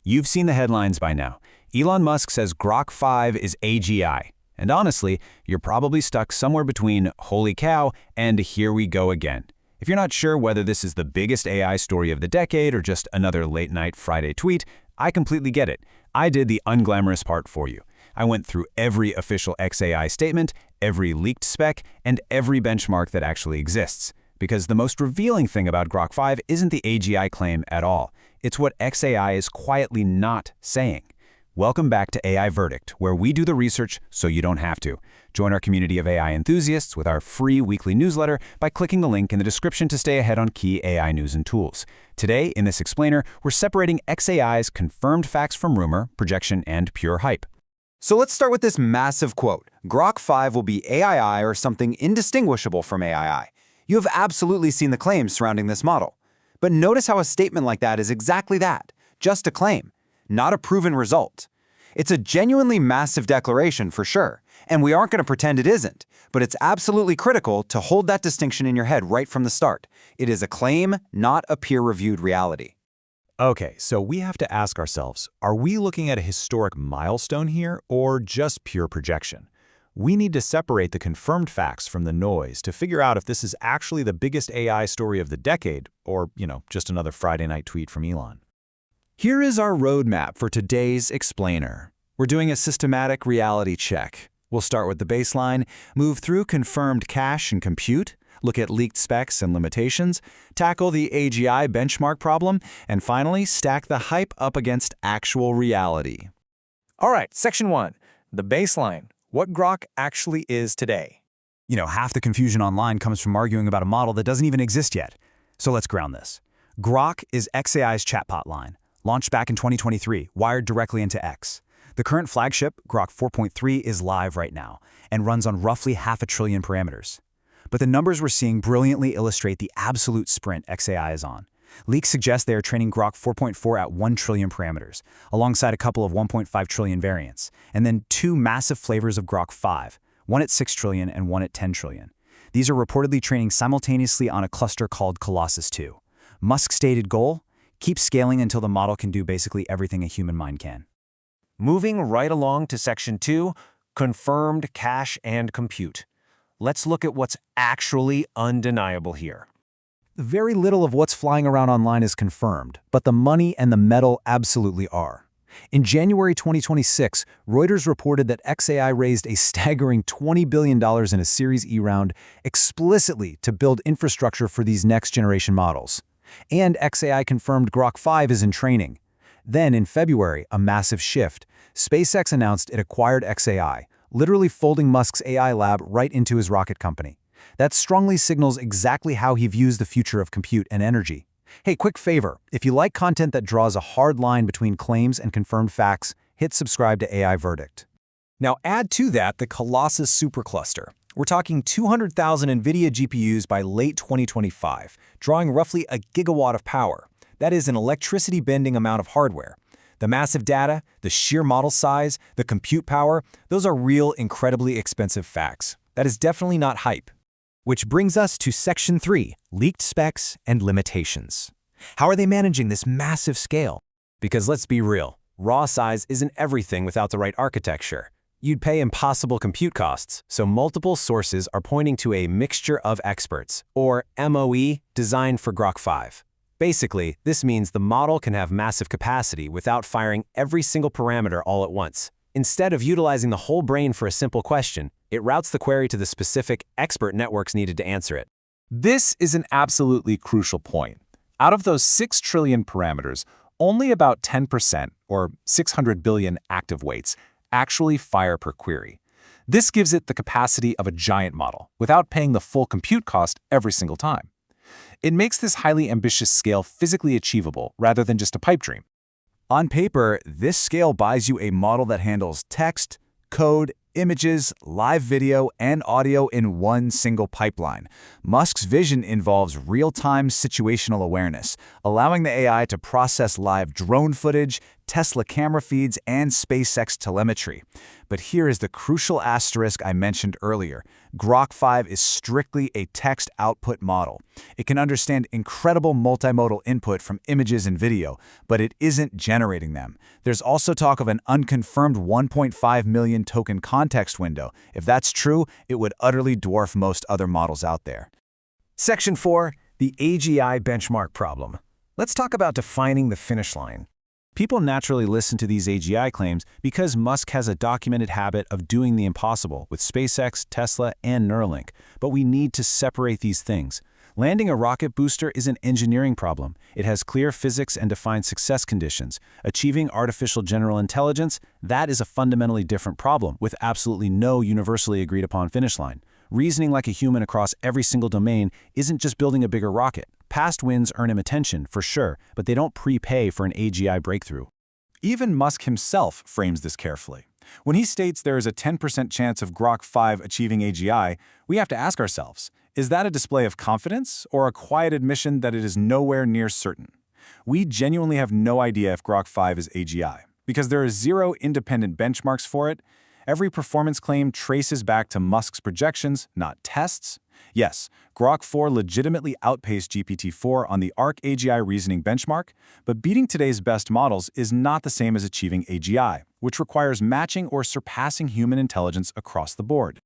You've seen the headlines by now. Elon Musk says Grok 5 is AGI. And honestly, you're probably stuck somewhere between holy cow and here we go again. If you're not sure whether this is the biggest AI story of the decade or just another late-night Friday tweet, I completely get it. I did the unglamorous part for you. I went through every official XAI statement, every leaked spec, and every benchmark that actually exists. Because the most revealing thing about Grok 5 isn't the AGI claim at all. It's what XAI is quietly not saying. Welcome back to AI Verdict, where we do the research so you don't have to. Join our community of AI enthusiasts with our free weekly newsletter by clicking the link in the description to stay ahead on key AI news and tools. Today, in this explainer, we're separating XAI's confirmed facts from rumor, projection, and pure hype. So let's start with this massive quote. Grok 5 will be AII or something indistinguishable from AII. You have absolutely seen the claims surrounding this model. But notice how a statement like that is exactly that, just a claim, not a proven result. It's a genuinely massive declaration for sure, and we aren't going to pretend it isn't, but it's absolutely critical to hold that distinction in your head right from the start. It is a claim, not a peer-reviewed reality. Okay, so we have to ask ourselves, are we looking at a historic milestone here or just pure projection? We need to separate the confirmed facts from the noise to figure out if this is actually the biggest AI story of the decade or, just another Friday night tweet from Elon. Here is our roadmap for today's explainer. We're doing a systematic reality check. We'll start with the baseline, move through confirmed cache and compute, look at leaked specs and limitations, tackle the AGI benchmark problem, and finally stack the hype up against actual reality. All right, section 1, the baseline. What Grok actually is today. Half the confusion online comes from arguing about a model that doesn't even exist yet. So let's ground this. Grok is XAI's chatbot line, launched back in 2023, wired directly into X. The current flagship, Grok 4.3, is live right now and runs on roughly 500 billion parameters. But the numbers we're seeing brilliantly illustrate the absolute sprint XAI is on. Leaks suggest they are training Grok 4.4 at 1 trillion parameters, alongside a couple of 1.5 trillion variants, and then 2 massive flavors of Grok 5, one at 6 trillion and one at 10 trillion. These are reportedly training simultaneously on a cluster called Colossus 2. Musk's stated goal? Keep scaling until the model can do basically everything a human mind can. Moving right along to section 2, confirmed cache and compute. Let's look at what's actually undeniable here. Very little of what's flying around online is confirmed, but the money and the metal absolutely are. In January 2026, Reuters reported that XAI raised a staggering $20 billion in a Series E round explicitly to build infrastructure for these next-generation models. And XAI confirmed Grok 5 is in training. Then, in February, a massive shift. SpaceX announced it acquired XAI, literally folding Musk's AI lab right into his rocket company. That strongly signals exactly how he views the future of compute and energy. Hey, quick favor, if you like content that draws a hard line between claims and confirmed facts, hit subscribe to AI Verdict. Now add to that the Colossus Supercluster. We're talking 200,000 Nvidia GPUs by late 2025, drawing roughly a gigawatt of power. That is an electricity-bending amount of hardware. The massive data, the sheer model size, the compute power, those are real, incredibly expensive facts. That is definitely not hype. Which brings us to Section 3, leaked specs and limitations. How are they managing this massive scale? Because let's be real, raw size isn't everything without the right architecture. You'd pay impossible compute costs, so multiple sources are pointing to a mixture of experts, or MOE, designed for Grok 5. Basically, this means the model can have massive capacity without firing every single parameter all at once. Instead of utilizing the whole brain for a simple question, it routes the query to the specific expert networks needed to answer it. This is an absolutely crucial point. Out of those 6 trillion parameters, only about 10%, or 600 billion active weights, actually fire per query. This gives it the capacity of a giant model, without paying the full compute cost every single time. It makes this highly ambitious scale physically achievable, rather than just a pipe dream. On paper, this scale buys you a model that handles text, code, images, live video, and audio in one single pipeline. Musk's vision involves real-time situational awareness, allowing the AI to process live drone footage, Tesla camera feeds, and SpaceX telemetry. But here is the crucial asterisk I mentioned earlier. Grok 5 is strictly a text output model. It can understand incredible multimodal input from images and video, but it isn't generating them. There's also talk of an unconfirmed 1.5 million token context window. If that's true, it would utterly dwarf most other models out there. Section 4. The AGI benchmark problem. Let's talk about defining the finish line. People naturally listen to these AGI claims because Musk has a documented habit of doing the impossible with SpaceX, Tesla, and Neuralink. But we need to separate these things. Landing a rocket booster is an engineering problem. It has clear physics and defined success conditions. Achieving artificial general intelligence, that is a fundamentally different problem with absolutely no universally agreed upon finish line. Reasoning like a human across every single domain isn't just building a bigger rocket. Past wins earn him attention, for sure, but they don't prepay for an AGI breakthrough. Even Musk himself frames this carefully. When he states there is a 10% chance of Grok 5 achieving AGI, we have to ask ourselves, is that a display of confidence or a quiet admission that it is nowhere near certain? We genuinely have no idea if Grok 5 is AGI, because there are zero independent benchmarks for it. Every performance claim traces back to Musk's projections, not tests. Yes, Grok 4 legitimately outpaced GPT-4 on the ARC AGI reasoning benchmark, but beating today's best models is not the same as achieving AGI, which requires matching or surpassing human intelligence across the board.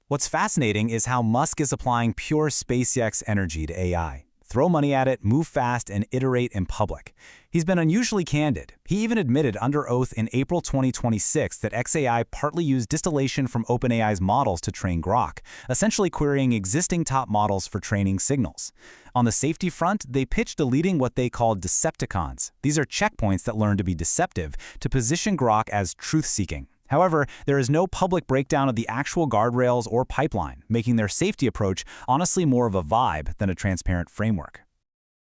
What's fascinating is how Musk is applying pure SpaceX energy to AI. Throw money at it, move fast, and iterate in public. He's been unusually candid. He even admitted under oath in April 2026 that xAI partly used distillation from OpenAI's models to train Grok, essentially querying existing top models for training signals. On the safety front, they pitched deleting what they called Decepticons. These are checkpoints that learn to be deceptive to position Grok as truth-seeking. However, there is no public breakdown of the actual guardrails or pipeline, making their safety approach honestly more of a vibe than a transparent framework.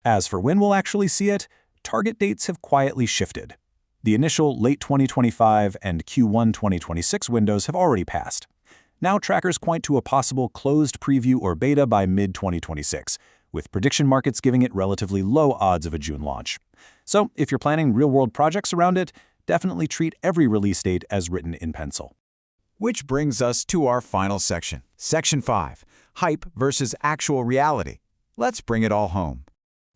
As for when we'll actually see it, target dates have quietly shifted. The initial late 2025 and Q1 2026 windows have already passed. Now trackers point to a possible closed preview or beta by mid-2026, with prediction markets giving it relatively low odds of a June launch. So if you're planning real-world projects around it, definitely treat every release date as written in pencil. Which brings us to our final section. Section 5. Hype versus actual reality. Let's bring it all home.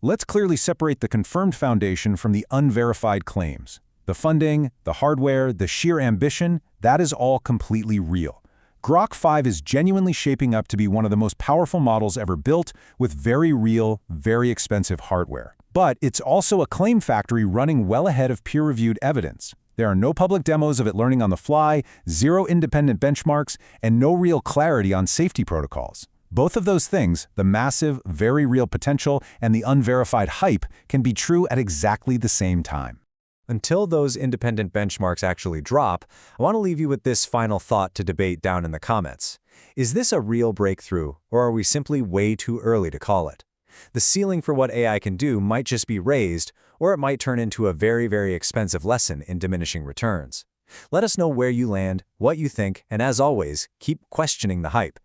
Let's clearly separate the confirmed foundation from the unverified claims. The funding, the hardware, the sheer ambition, that is all completely real. Grok 5 is genuinely shaping up to be one of the most powerful models ever built with very real, very expensive hardware. But it's also a claim factory running well ahead of peer-reviewed evidence. There are no public demos of it learning on the fly, zero independent benchmarks, and no real clarity on safety protocols. Both of those things, the massive, very real potential and the unverified hype, can be true at exactly the same time. Until those independent benchmarks actually drop, I want to leave you with this final thought to debate down in the comments. Is this a real breakthrough, or are we simply way too early to call it? The ceiling for what AI can do might just be raised, or it might turn into a very, very expensive lesson in diminishing returns. Let us know where you land, what you think, and as always, keep questioning the hype.